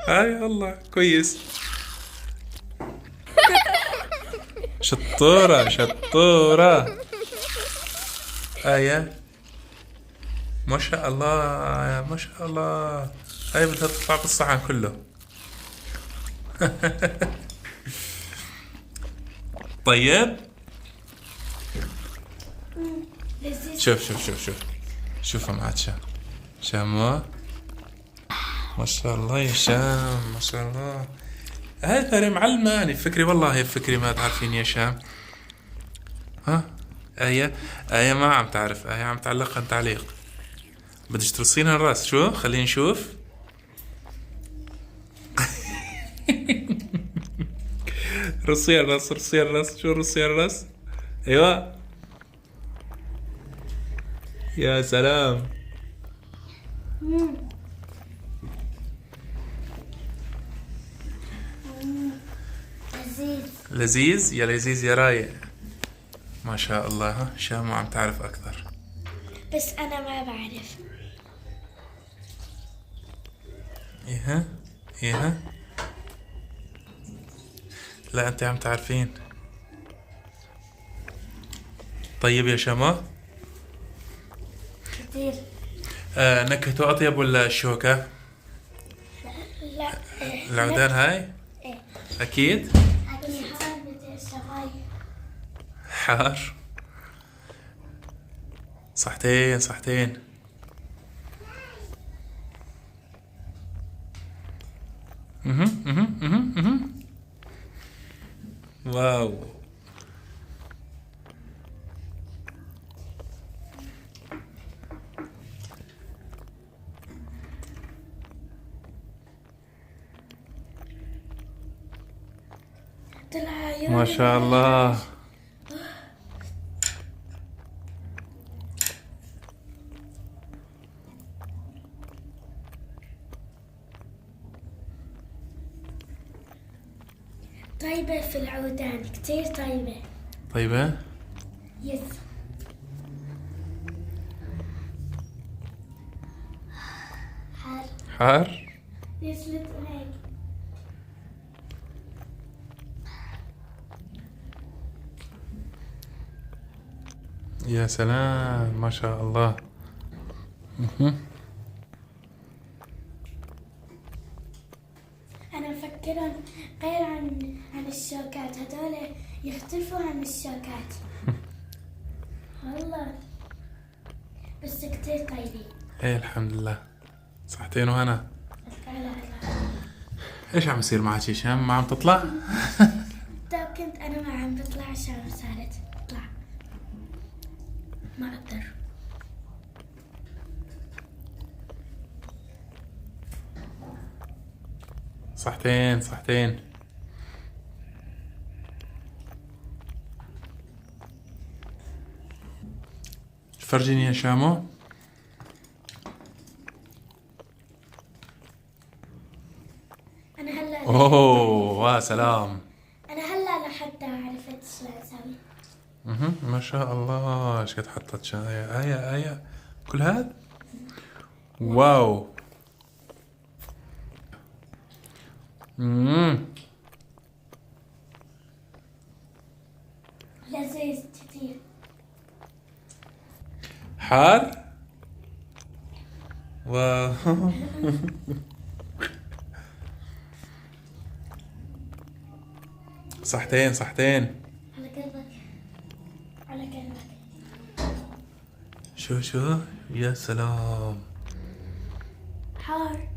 هاي والله كويس. شطورة شطورة. آية. ما شاء الله ما شاء الله. هاي بدها تطلع بالصحن كله. طيب. شوف شوف شوف شوف. شوفها معك شام. شام ما شاء الله يا شام ما شاء الله. هاي ترى معلمة يعني فكري والله هي فكري ما تعرفين يا شام. ها. آية. آية ما عم تعرف. آية عم تعلقها تعليق. بدش ترصينها الراس شو خلينا نشوف. رصي الراس رصي الراس شو رصي الراس. ايوه. يا سلام. لذيذ. لذيذ يا لذيذ يا رايق. ما شاء الله. ها شام عم تعرف اكثر. بس أنا ما بعرف. ايها ايها. لا انت عم تعرفين. طيب يا شما. كتير. نكهته اطيب ولا الشوكة؟ لا. العودان هاي. إيه. اكيد. أكيد حابة الشغاي. حار. صحتين صحتين. واو. طلع عيوني. ما شاء الله. طيبة في العودان كتير طيبة. طيبة. يس. حار. حار. نزلت هيك. يا سلام ما شاء الله. أنا مفكرهم غير عن الشوكات، هدول يختلفوا عن الشوكات. والله. بس كتير طيبين. ايه الحمد لله. صحتين وهنا. هلا. ايش عم يصير معك يا هشام ما عم تطلع؟ كنت أنا ما عم بطلع عشان صارت تطلع. ما أقدر. صحتين صحتين. فرجيني يا شامو. أنا هلا. اوه سلام. أنا هلا لحتى عرفت شو أسوي. ما شاء الله ايش قد حطت شاي. آية كل هاد. واو. لذيذ كتير. حار. واو. صحتين صحتين. على قلبك. على قلبك. شو يا سلام. حار.